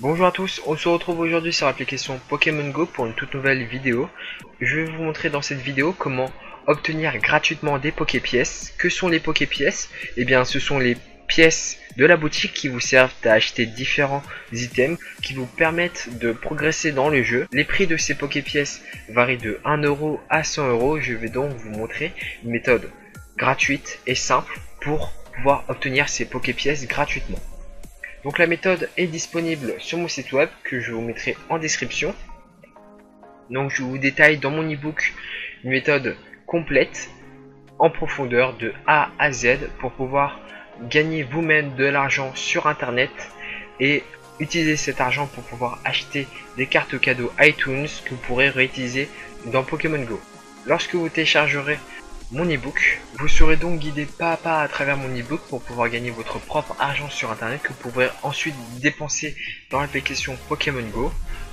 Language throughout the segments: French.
Bonjour à tous, on se retrouve aujourd'hui sur l'application Pokémon Go pour une toute nouvelle vidéo. Je vais vous montrer dans cette vidéo comment obtenir gratuitement des Poképièces. Que sont les Poképièces? Eh bien ce sont les pièces de la boutique qui vous servent à acheter différents items qui vous permettent de progresser dans le jeu. Les prix de ces Poképièces varient de 1 euro à 100 euros. Je vais donc vous montrer une méthode gratuite et simple pour pouvoir obtenir ces Poképièces gratuitement. Donc la méthode est disponible sur mon site web que je vous mettrai en description. Donc je vous détaille dans mon ebook une méthode complète en profondeur de A à Z pour pouvoir gagner vous-même de l'argent sur internet et utiliser cet argent pour pouvoir acheter des cartes cadeaux iTunes que vous pourrez réutiliser dans Pokémon Go. Lorsque vous téléchargerez mon ebook, vous serez donc guidé pas à pas à travers mon ebook pour pouvoir gagner votre propre argent sur internet que vous pourrez ensuite dépenser dans l'application Pokémon Go.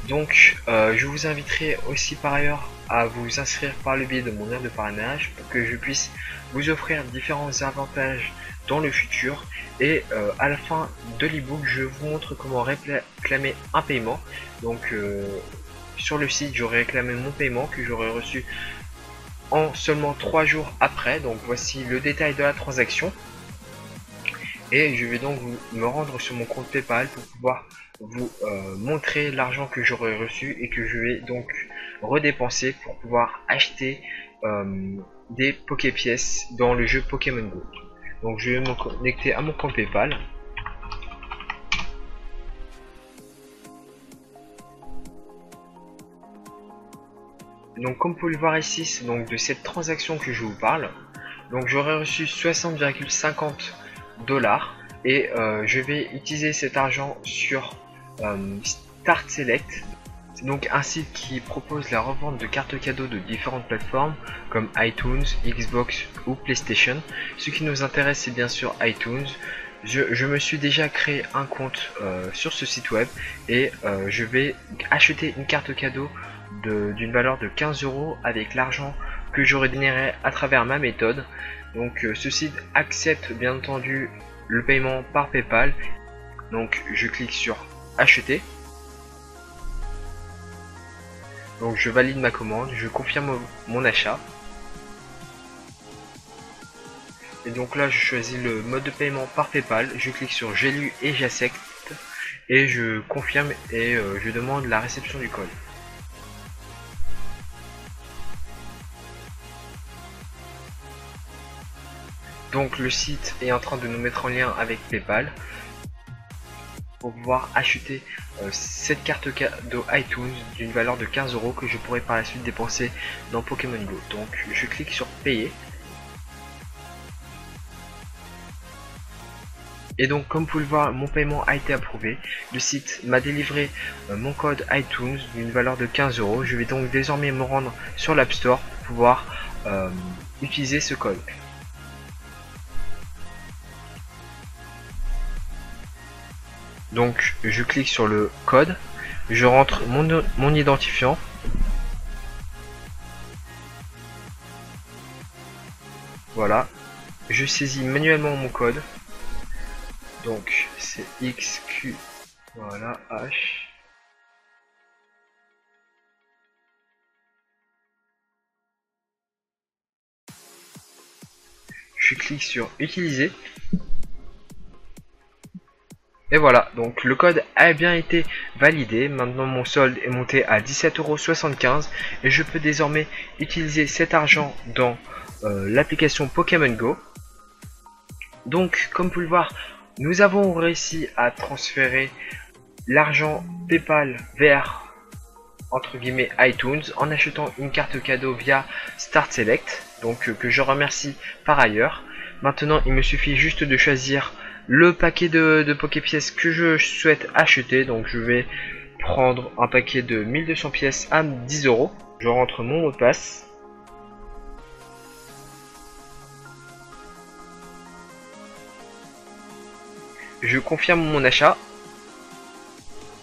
Donc je vous inviterai aussi par ailleurs à vous inscrire par le biais de mon lien de parrainage pour que je puisse vous offrir différents avantages dans le futur. Et à la fin de l'ebook, je vous montre comment réclamer un paiement. Donc sur le site, j'aurai réclamé mon paiement que j'aurai reçu en seulement 3 jours après. Donc voici le détail de la transaction et je vais donc me rendre sur mon compte PayPal pour pouvoir vous montrer l'argent que j'aurai reçu et que je vais donc redépenser pour pouvoir acheter des Poképièces dans le jeu Pokémon Go. Donc je vais me connecter à mon compte PayPal. Donc comme vous pouvez le voir ici, c'est donc de cette transaction que je vous parle. Donc j'aurais reçu 60,50 $ et je vais utiliser cet argent sur Start Select. C'est donc un site qui propose la revente de cartes cadeaux de différentes plateformes comme iTunes, Xbox ou PlayStation. Ce qui nous intéresse, c'est bien sûr iTunes. Je me suis déjà créé un compte sur ce site web et je vais acheter une carte cadeau d'une valeur de 15 € avec l'argent que j'aurai généré à travers ma méthode. Donc ce site accepte bien entendu le paiement par PayPal. Donc je clique sur acheter. Donc je valide ma commande, je confirme mon achat. Et donc là je choisis le mode de paiement par PayPal, je clique sur j'ai lu et j'accepte et je confirme et je demande la réception du code. Donc le site est en train de nous mettre en lien avec PayPal pour pouvoir acheter cette carte cadeau iTunes d'une valeur de 15 € que je pourrai par la suite dépenser dans Pokémon Go. Donc je clique sur payer. Et donc comme vous pouvez le voir, mon paiement a été approuvé. Le site m'a délivré mon code iTunes d'une valeur de 15 €. Je vais donc désormais me rendre sur l'App Store pour pouvoir utiliser ce code. Donc je clique sur le code, je rentre mon identifiant. Voilà, je saisis manuellement mon code. Donc c'est XQ, voilà, H. Je clique sur utiliser. Et voilà, donc le code a bien été validé. Maintenant mon solde est monté à 17,75 € et je peux désormais utiliser cet argent dans l'application Pokémon Go. Donc comme vous pouvez le voir, nous avons réussi à transférer l'argent PayPal vers entre guillemets iTunes en achetant une carte cadeau via Start Select, donc que je remercie par ailleurs. Maintenant il me suffit juste de choisir le paquet de Poképièces que je souhaite acheter. Donc je vais prendre un paquet de 1200 pièces à 10 €. Je rentre mon mot de passe. Je confirme mon achat.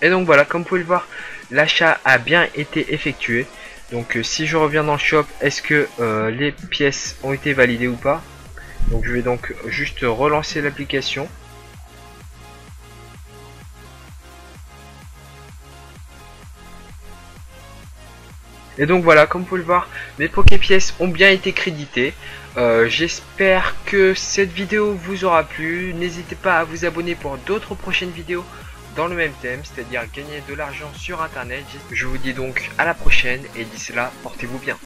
Et donc voilà, comme vous pouvez le voir, l'achat a bien été effectué. Donc si je reviens dans le shop, est-ce que les pièces ont été validées ou pas? Donc je vais donc juste relancer l'application. Et donc voilà, comme vous pouvez le voir, mes Poképièces ont bien été créditées. J'espère que cette vidéo vous aura plu. N'hésitez pas à vous abonner pour d'autres prochaines vidéos dans le même thème, c'est-à-dire gagner de l'argent sur internet. Je vous dis donc à la prochaine et d'ici là, portez-vous bien.